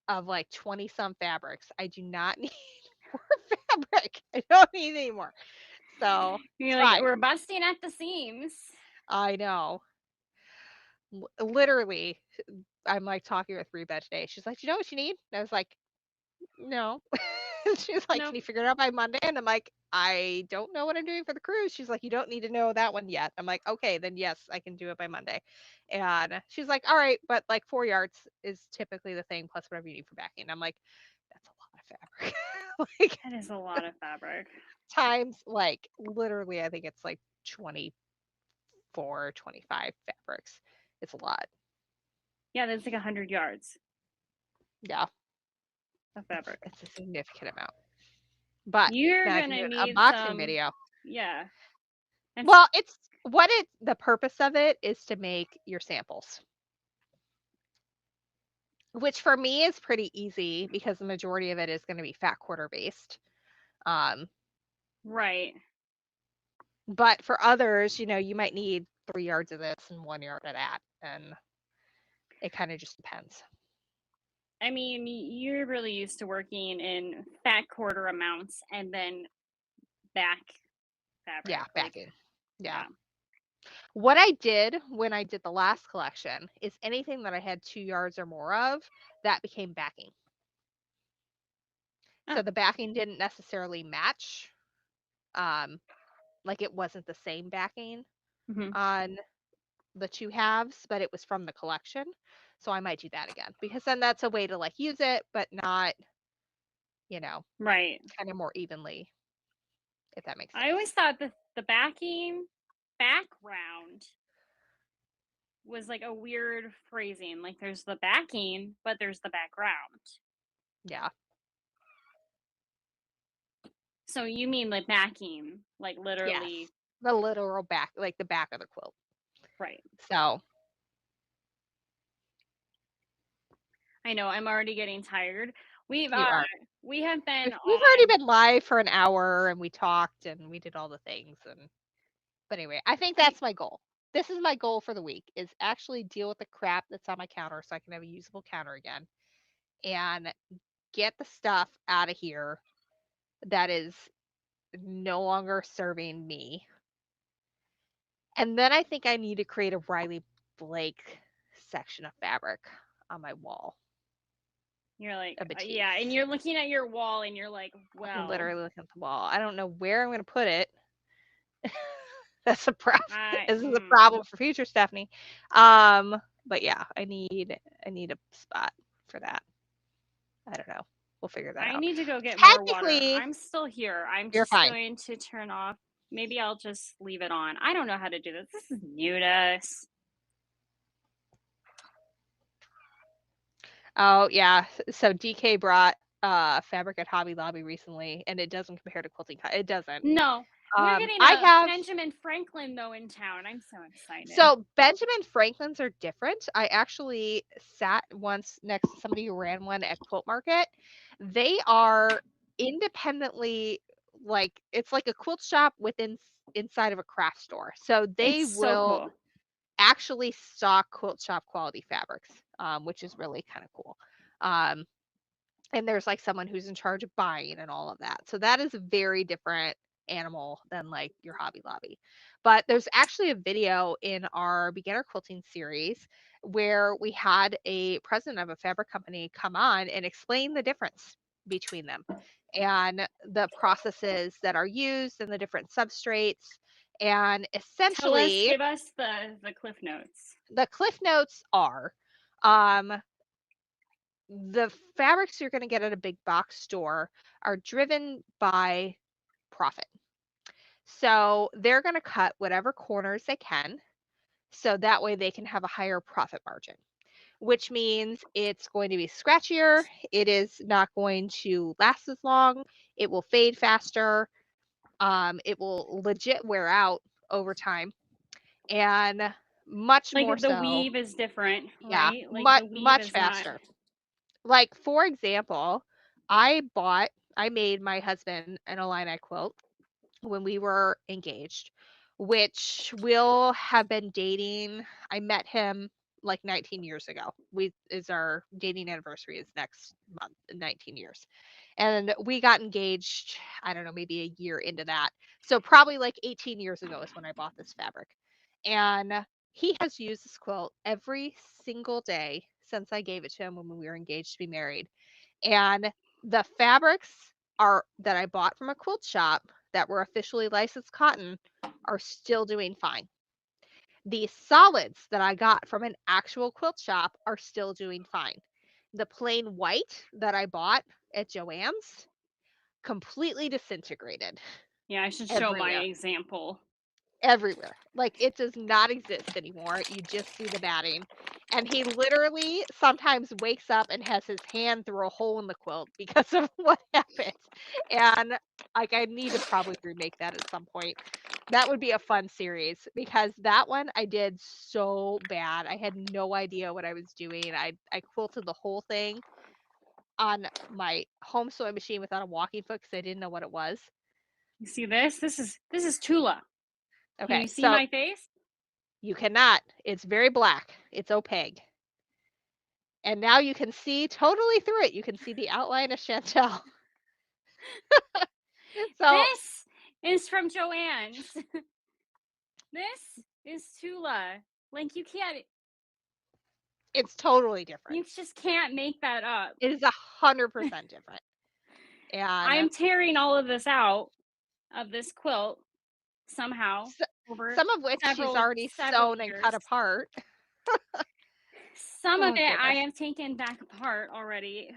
of like 20 some fabrics. I do not need more fabric. I don't need any more. So it's You're like, fine. we're busting at the seams. I know. Literally, I'm like talking with Reba today. She's like, you know what you need? And I was like, no. She's like, can Nope. you figure it out by Monday? And I'm like, I don't know what I'm doing for the cruise. She's like, you don't need to know that one yet. I'm like, okay, then yes, I can do it by Monday. And she's like, all right, but like 4 yards is typically the thing plus whatever you need for backing. I'm like, that's a lot of fabric. Like That is a lot of fabric. times like literally, I think it's like 24, 25 fabrics. It's a lot. Yeah, that's like 100 yards Yeah, of fabric. it's a significant amount. But You're then I can do gonna an need unboxing some, video. yeah. And Well, the purpose of it is to make your samples, which for me is pretty easy because the majority of it is going to be fat quarter based. Um, right. but for others, you might need 3 yards of this and 1 yard of that, and it kind of just depends. I mean, you're really used to working in fat quarter amounts and then back Yeah, fabric. Like, backing. Yeah. yeah. What I did when I did the last collection is anything that I had 2 yards or more of, that became backing. Oh, So the backing didn't necessarily match. Um, like it wasn't the same backing hmm. on the two halves, but it was from the collection. So I might do that again because then that's a way to like use it, but not you know, Right. kind of more evenly, if that makes I sense. always thought the backing background was like a weird phrasing. Like there's the backing, but there's the background. Yeah. So you mean like backing, like Yes. literally, The literal back, like the back of the quilt. right. So I know I'm already getting tired. We've you are. we have been We've already on been live for an hour and we talked and we did all the things and but anyway, I think we that's my goal. This is my goal for the week is actually deal with the crap that's on my counter so I can have a usable counter again and get the stuff out of here that is no longer serving me. And then I think I need to create a Riley Blake section of fabric on my wall you're like, of yeah, and batiks. you're looking at your wall and you're like, I'm well, literally looking at the wall. I don't know where I'm going to put it. That's a problem. I This is a problem for future Stephanie. But yeah, I need a spot for that. I don't know. We'll figure that I out. need to go get more water. Technically, I'm still here. I'm you're just fine. going to turn off. Maybe I'll just leave it on. I don't know how to do this. This is new to us. Oh yeah. So DK brought fabric at Hobby Lobby recently, and it doesn't compare to quilting. It doesn't. No, we're getting I a have Benjamin Franklin though in town. I'm so excited. so Benjamin Franklin's are different. I actually sat once next to somebody who ran one at Quilt Market. They are independently like it's like a quilt shop within inside of a craft store. So they It's so will cool. actually stock quilt shop quality fabrics, which is really kind of cool. Um, and there's like someone who's in charge of buying and all of that. So that is a very different animal than like your Hobby Lobby. But there's actually a video in our beginner quilting series where we had a president of a fabric company come on and explain the difference between them and the processes that are used and the different substrates. And essentially, Give us the cliff notes. the cliff notes are um, the fabrics you're going to get at a big box store are driven by profit. So they're going to cut whatever corners they can so that way they can have a higher profit margin, which means it's going to be scratchier. It is not going to last as long. It will fade faster. It will legit wear out over time and much more Like the so. weave is different, Yeah, right? Like much the weave much is not. faster. Like, for example, I made my husband an Illini quilt when we were engaged, which will have been dating. I met him like 19 years ago. We is our dating anniversary is next month, 19 years. And we got engaged, I don't know, maybe a year into that. So probably like 18 years ago is when I bought this fabric. And he has used this quilt every single day since I gave it to him when we were engaged to be married. And the fabrics are that I bought from a quilt shop that were officially licensed cotton are still doing fine. The solids that I got from an actual quilt shop are still doing fine. The plain white that I bought at Joann's completely disintegrated Yeah, I should show my everywhere. example. Everywhere. Like it does not exist anymore. You just see the batting. And he literally sometimes wakes up and has his hand through a hole in the quilt because of what happened. And like I need to probably remake that at some point. That would be a fun series because that one I did so bad. I had no idea what I was doing. I quilted the whole thing on my home sewing machine without a walking foot because I didn't know what it was. You see this? This is Tula. Can Okay, you see so my face? you cannot. It's very black. It's opaque. And now you can see totally through it. You can see the outline of Chantel. So This is from Joanne's. This is Tula. Like it's totally different. you just can't make that up. It is 100% different. And I'm tearing all of this out of this quilt somehow s- over some of which she's already several sewn and cut years. apart. Some of Oh it I goodness. have taken back apart already.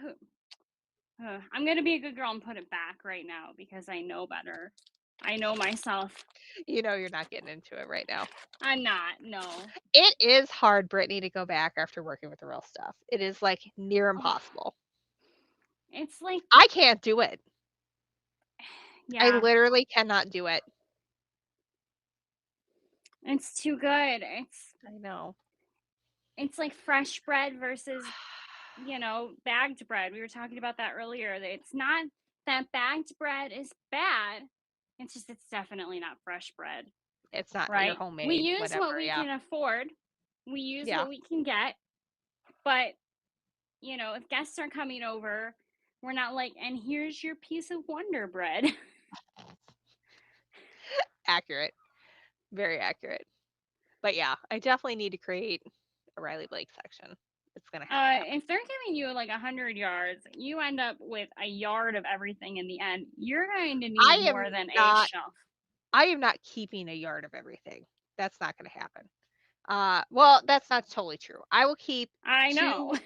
I'm gonna be a good girl and put it back right now because I know better. I know myself. You know you're not getting into it right now. I'm not. No. It is hard, Brittany, to go back after working with the real stuff. It is like near Oh, impossible. it's like, I can't do it. I yeah, literally cannot do it. it's too good. I know. It's like fresh bread versus, bagged bread. We were talking about that earlier. That it's not that bagged bread is bad. It's just it's definitely not fresh bread, It's not your right? We homemade, use what whatever. we Yeah. can afford. We use Yeah. what we can get. But, if guests are coming over, we're not like, and here's your piece of Wonder Bread. Accurate. Very accurate. But yeah, I definitely need to create a Riley Blake section. It's going to have to happen. If they're giving you like 100 yards, you end up with a yard of everything in the end. You're going to I need more am than a not shelf. I am not keeping a yard of everything. That's not going to happen. Well, that's not totally true. I will keep I know. two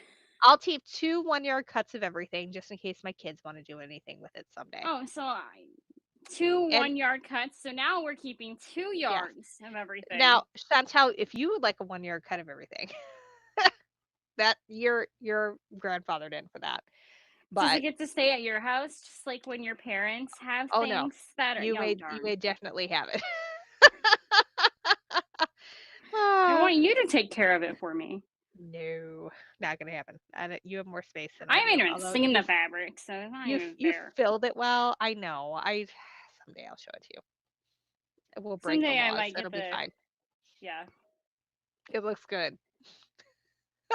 I'll keep 2 1-yard cuts of everything just in case my kids want to do anything with it someday. Oh, so two And 1 yard cuts. So now we're keeping 2 yes. yards of everything. Now, Chantel, if you would like a 1-yard cut of everything, that you're grandfathered in for that. Does it But get to stay at your house, just like when your parents have oh no, things that are, you darn. may definitely have it. I Ah, want you to take care of it for me. no, not gonna happen. And you have more space than I I haven't do. even Although seen the fabric, so it's not even you fair. filled it well. I know. I someday I'll show it to you. We'll break the Someday I laws. might It'll get be the, fine. yeah, It looks good. it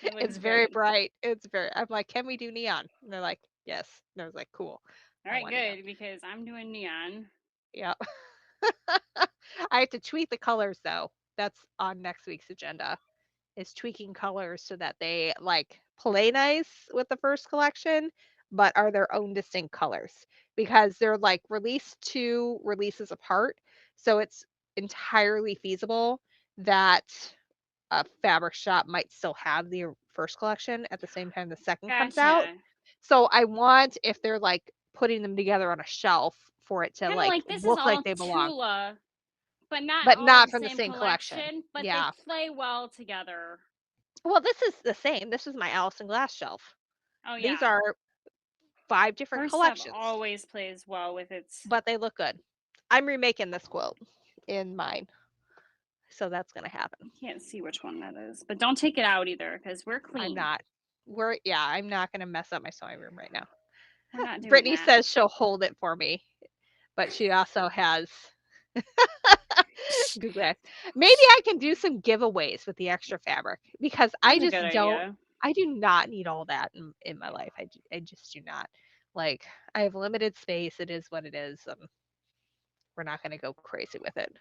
It's looks very good. bright. It's very. I'm like, can we do neon? And they're like, yes. And I was like, cool. All I right, want neon. good, because I'm doing neon. Yeah. I have to tweak the colors though. That's on next week's agenda. Is tweaking colors so that they like play nice with the first collection, but are their own distinct colors because they're like released 2 releases apart. So it's entirely feasible that a fabric shop might still have the first collection at the same time the second comes out. Gotcha. So I want if they're like putting them together on a shelf for it to Kind of like like this is look like all they belong, Tula, but not but all not the from the same same collection. collection, but they Yeah. play well together. Well, this is the same. This is my Allison Glass shelf. Oh, These yeah. are 5 different Her stuff collections, always plays well with its. but they look good. I'm remaking this quilt in mine, so that's gonna happen. I can't see which one that is, but don't take it out either because we're I'm clean. not. I'm not gonna mess up my sewing room right now. We're not doing Brittany that. says she'll hold it for me, but she also has Google it. Maybe I can do some giveaways with the extra fabric because That's a good idea. I do not need all that in my life. I just do not. Like, I have limited space. It is what it is. We're not going to go crazy with it.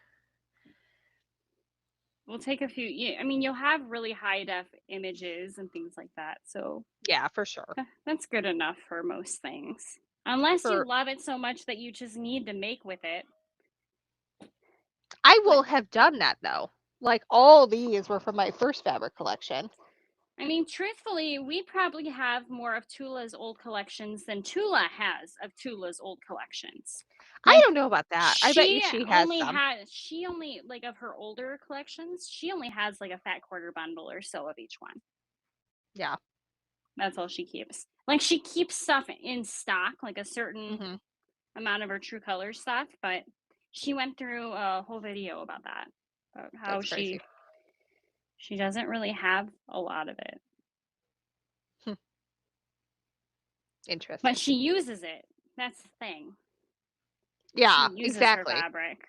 We'll take a few. I mean, you'll have really high def images and things like that. So Yeah, for sure. that's good enough for most things. Unless you For love it so much that you just need to make with it. I But will have done that though. Like all these were from my first fabric collection. I mean, truthfully, we probably have more of Tula's old collections than Tula has of Tula's old collections. I Like don't know about that. I bet you she has some. she only, like, of her older collections, she only has like a fat quarter bundle or so of each one. Yeah. That's all she keeps. Like, she keeps stuff in stock, like a certain Hmm. amount of her true color stuff, but she went through a whole video about that, about how That's crazy. she doesn't really have a lot of it. Interesting. But she uses it. That's the thing. Yeah, She uses her exactly. fabric.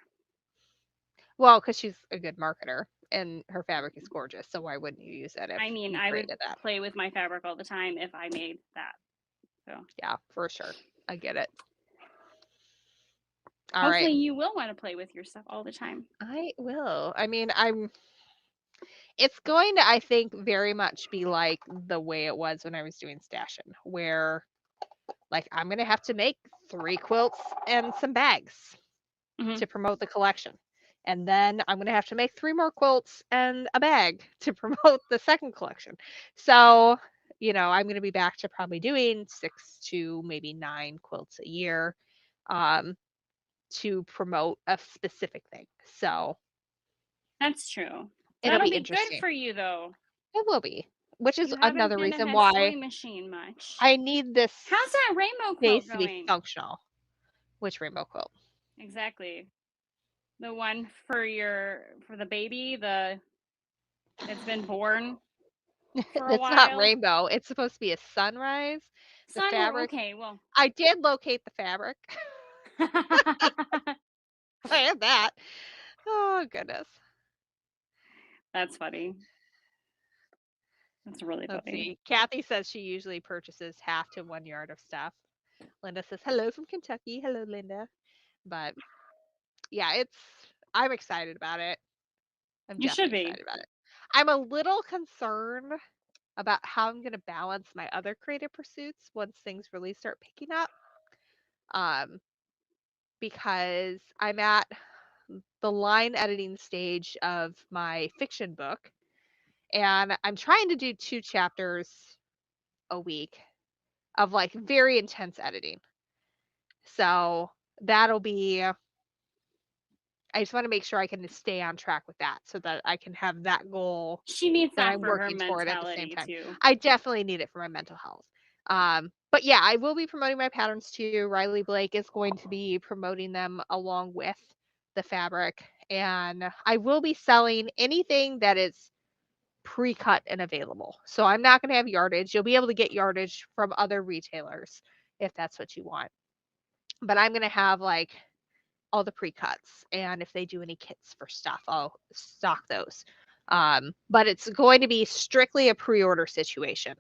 Well, because she's a good marketer and her fabric is gorgeous. So why wouldn't you use that if I mean, you I would created that? play with my fabric all the time if I made that. So Yeah, for sure. I get it. All hopefully right. you will want to play with your stuff all the time. I will. I mean, it's going to, I think, very much be like the way it was when I was doing Stashin, where like I'm going to have to make 3 quilts and some bags Mm-hmm. to promote the collection. And then I'm going to have to make 3 more quilts and a bag to promote the second collection. So I'm going to be back to probably doing 6 to maybe 9 quilts a year, um, to promote a specific thing. So That's true. it'll That'll be be good interesting. for you though. It will be, which is You haven't another been reason a why sewing machine much. I need this How's that rainbow space quilt to be going? functional. Which rainbow quilt? Exactly. The one for the baby, that's been born for a It's not while. rainbow. It's supposed to be a sunrise. The fabric, Okay, well. I did locate the fabric. I had that. Oh goodness. That's funny. That's really Let's funny. see. Kathy says she usually purchases half to 1 yard of stuff. Linda says hello from Kentucky. Hello, Linda. But yeah, I'm excited about it. I'm You should definitely be. excited about it. I'm a little concerned about how I'm going to balance my other creative pursuits once things really start picking up. Um, because I'm at the line editing stage of my fiction book, and I'm trying to do 2 chapters a week of like very intense editing. So that'll be, I just want to make sure I can stay on track with that so that I can have that goal She needs that that I'm for her working toward at the same mentality time. too. I definitely need it for my mental health. But yeah, I will be promoting my patterns too. Riley Blake is going to be promoting them along with the fabric. And I will be selling anything that is pre-cut and available. So I'm not going to have yardage. You'll be able to get yardage from other retailers if that's what you want. But I'm going to have like all the pre-cuts, and if they do any kits for stuff, I'll stock those. But it's going to be strictly a pre-order situation.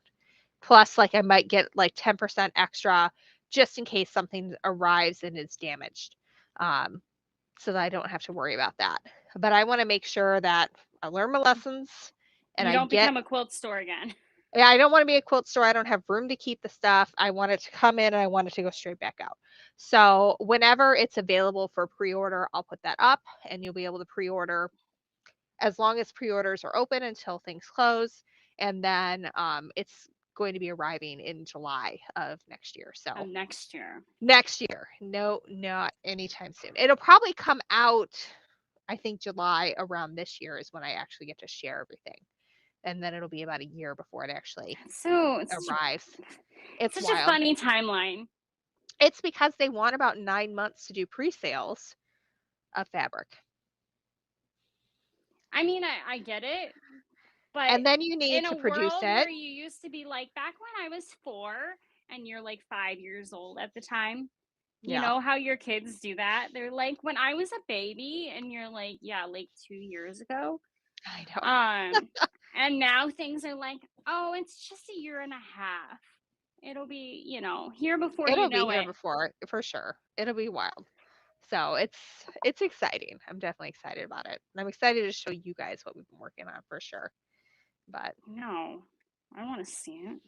Plus, like I might get like 10% extra just in case something arrives and is damaged. Um, so that I don't have to worry about that. But I want to make sure that I learn my lessons and You I don't get, become a quilt store again. yeah, I don't want to be a quilt store. I don't have room to keep the stuff. I want it to come in and I want it to go straight back out. So whenever it's available for pre-order, I'll put that up and you'll be able to pre-order as long as pre-orders are open until things close. And then it's going to be arriving in July of next year. So Next year. next year, no, not anytime soon. It'll probably come out, I think July around this year is when I actually get to share everything. And then it'll be about a year before it actually So it's arrives. It's such a wild. funny timeline. It's because they want about 9 months to do pre-sales of fabric. I mean, I get it, but And then you need in a to produce world it. where you used to be like back when I was 4 and you're like 5 years old at the time, you Yeah, know how your kids do that? They're like when I was a baby and you're like, yeah, like 2 years ago. I know. And now things are like, oh, it's just a year and a half. It'll be, here before you It'll be know here it. before for sure. It'll be wild. So it's exciting. I'm definitely excited about it. And I'm excited to show you guys what we've been working on for sure. But No, I want to see it.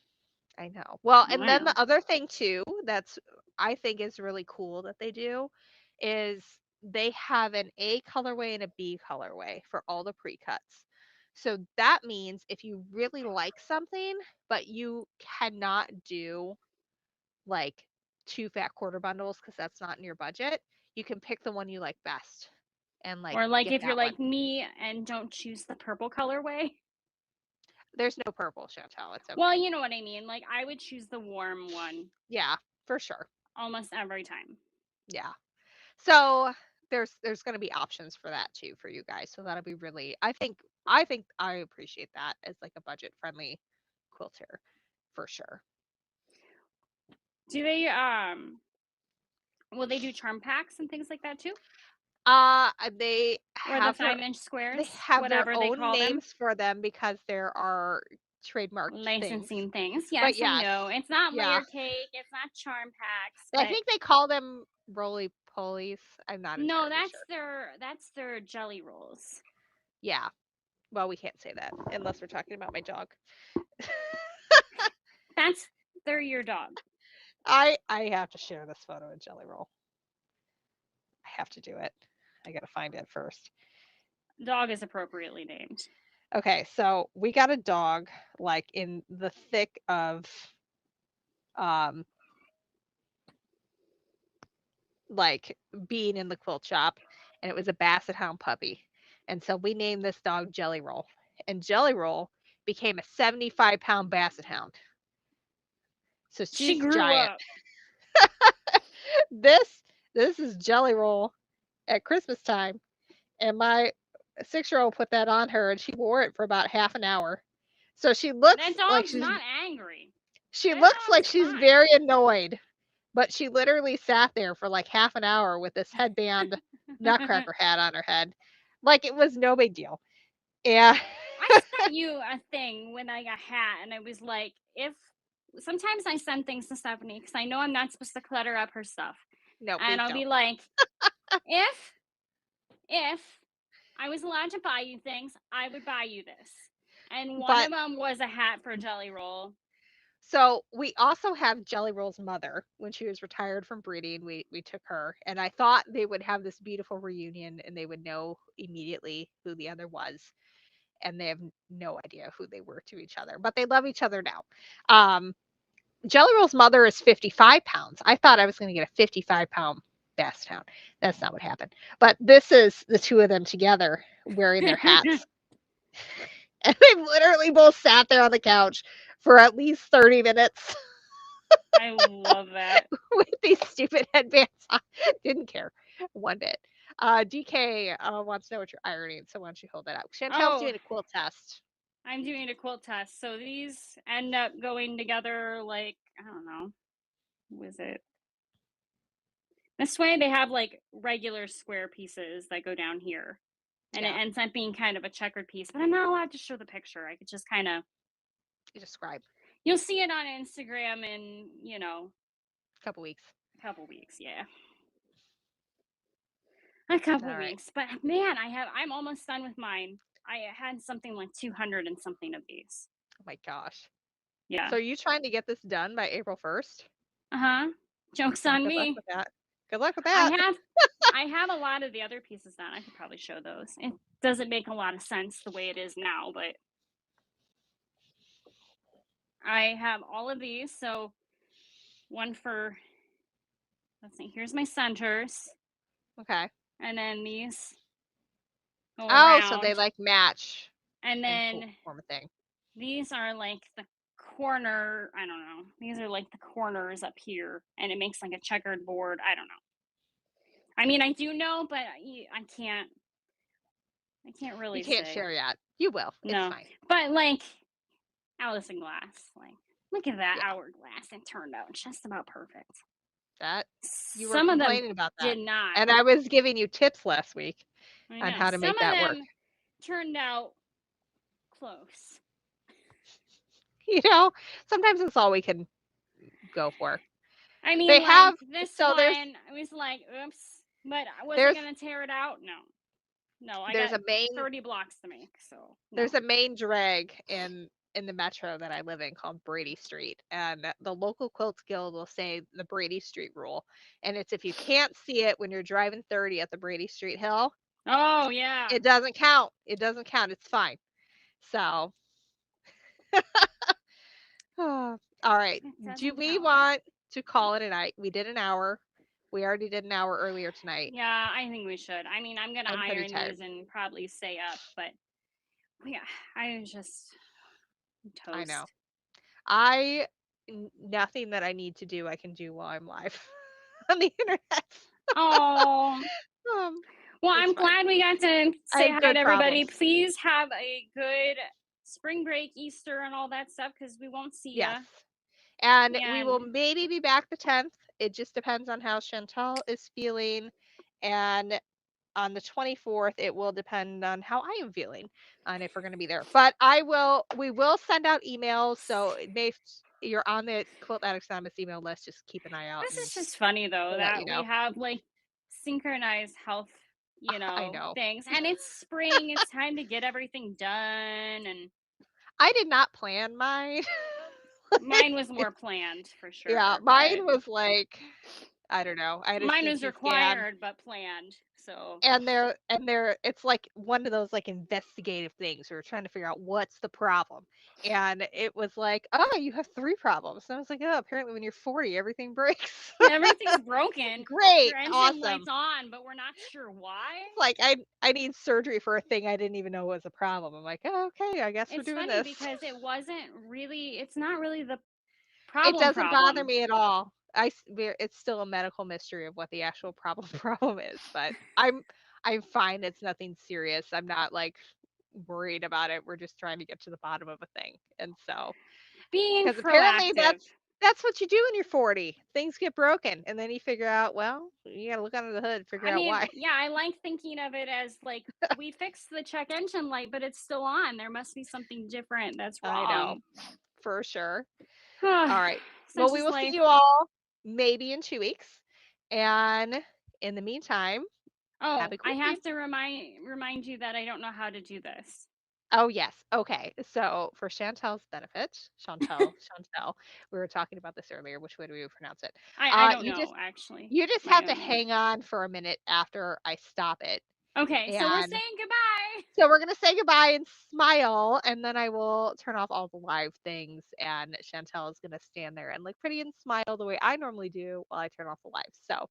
I know. Well, and I then know. the other thing too that's I think is really cool that they do is they have an A colorway and a B colorway for all the pre-cuts. So that means if you really like something, but you cannot do like 2 fat quarter bundles because that's not in your budget, you can pick the one you like best and like Or like get if you're that one. like me and don't choose the purple colorway. There's no purple, Chantel. It's Well, okay. you know what I mean. Like I would choose the warm one Yeah, for sure. almost every time. Yeah. So there's going to be options for that too for you guys. So that'll be really I think I appreciate that as like a budget friendly quilter for sure. Do they will they do charm packs and things like that too? They Or the have their 5-inch they squares, have their whatever they own call them? names for them because there are trademarked things. Licensing things. But Yes, I yes, know. It's not yeah. layer cake, it's not charm packs, I but think they call them roly polies. I'm not no, entirely that's sure. their jelly rolls. Yeah. Well, we can't say that unless we're talking about my dog. They're your dog. I have to share this photo of Jelly Roll. I have to do it. I gotta find it first. Dog is appropriately named. Okay, so we got a dog like in the thick of um like being in the quilt shop, and it was a basset hound puppy. And so we named this dog Jelly Roll. And Jelly Roll became a 75-pound basset hound. So She she's grew giant. up. This this is Jelly Roll at Christmas time, and my 6-year-old put that on her, and she wore it for about half an hour. So That like dog's she's not angry. she That looks like dog's she's fine. very annoyed, but she literally sat there for like half an hour with this headband nutcracker hat on her head, like it was no big deal. Yeah. I sent you a thing when I got hat, and I was like, if sometimes I send things to Stephanie because I know I'm not supposed to clutter up her stuff, No, and please I'll don't. be like, if if I was allowed to buy you things, I would buy you this. And one But of them was a hat for Jelly Roll. so we also have Jelly Roll's mother. When she was retired from breeding, we took her, and I thought they would have this beautiful reunion and they would know immediately who the other was, and they have no idea who they were to each other, but they love each other now. Um, Jelly Roll's mother is 55 pounds. I thought I was going to get a 55-pound basset hound. That's not what happened. But this is the two of them together wearing their hats. And they literally both sat there on the couch for at least 30 minutes I love that. with these stupid headbands on. Didn't care one bit. DK wants to know what you're ironing, so why don't you hold that out? Chantel's Oh, doing a quilt test. I'm doing a quilt test. So these end up going together like, I don't know, was it? This way they have like regular square pieces that go down here. And it Yeah, ends up being kind of a checkered piece, but I'm not allowed to show the picture. I could just kind of, you describe you'll see it on Instagram in, a couple weeks. a couple weeks. Yeah. A couple All right. weeks. But man, I'm almost done with mine. I had something like 200 and something of these. Oh my gosh. Yeah. So are you trying to get this done by April 1st? Uh-huh. Joke's Well, on good luck me. with that. Good luck with I that. have I have a lot of the other pieces done. I could probably show those. It doesn't make a lot of sense the way it is now, but I have all of these. So one for, let's see, here's my centers, Okay. and then these go Oh, so they around, like match and and then form a thing. these are like the corner. I don't know. These are like the corners up here, and it makes like a checkered board. I don't know. I mean, I do know, but I can't. I can't You really can't say share yet. You will. It's no. fine. But like Alice in Glass, like look at that Yeah. hourglass. It turned out just about perfect. That you were Some of them complaining about that. did not. And I was giving you tips last week I on know. how to Some make of that work. them turned out close. You know, sometimes it's all we can go for. I mean, They like have this so one, I was like, oops. But was I there's gonna tear it out? No. No, I there's got a main 30 blocks to make, so there's no. a main drag in the metro that I live in called Brady Street, and the local quilt guild will say the Brady Street rule, and it's if you can't see it when you're driving 30 at the Brady Street hill, Oh yeah. it doesn't count. It doesn't count. It's fine. So, all right. It Do doesn't we count. want to call it a night? We did an hour. We already did an hour earlier tonight. Yeah, I think we should. I mean, I'm gonna I'm pretty iron tired. these and probably stay up, but yeah, I was just I know. toast. Nothing that I need to do, I can do while I'm live on the internet. Oh, Um, well, it's I'm fine. glad we got to I say have hi good to everybody. problems. Please have a good spring break, Easter, and all that stuff because we won't see Yes. ya. And we will And maybe be back the 10th. It just depends on how Chantal is feeling. And on the 24th, it will depend on how I am feeling and if we're going to be there. But we will send out emails. So if you're on the Quilt Addicts Anonymous email list, just keep an eye out this and is just funny though we'll let you that we know. have like synchronized health, I know. things, and it's spring. It's time to get everything done, and I did not plan mine. mine was more planned for Yeah, sure, but mine was like, I don't know. I had a mine was CT scan. required but planned. So and they're it's like one of those like investigative things. We are trying to figure out what's the problem. And it was like, "Oh, you have 3 problems." And I was like, "Oh, apparently when you're 40, everything breaks." everything's broken. Great, Your engine light's awesome. on, but we're not sure why. It's like I need surgery for a thing I didn't even know was a problem. I'm like, "Oh, okay, I guess we're It's doing funny this." because it's not really the It problem doesn't bother problem. me at all. It's still a medical mystery of what the actual problem problem is, but I'm fine. It's nothing serious. I'm not like worried about it. We're just trying to get to the bottom of a thing. And so, Being because apparently proactive. that's what you do when you're 40. Things get broken, and then you figure out, well, you got to look under the hood, figure I out mean, why. yeah, I like thinking of it as like we fixed the check engine light, but it's still on. There must be something different that's I know, wrong. for sure. All right. Well, Such we is will see life. you all maybe in 2 weeks. And in the meantime, have Oh, a I great have week. to remind you that I don't know how to do this. Oh, yes. Okay. So for Chantel's benefit, Chantel, we were talking about this earlier. Which way do we pronounce it? I don't You just know actually my have to own name. hang on for a minute after I stop it, Okay, so we're and saying goodbye. so we're gonna say goodbye and smile, and then I will turn off all the live things, and Chantel is gonna stand there and look pretty and smile the way I normally do while I turn off the live. So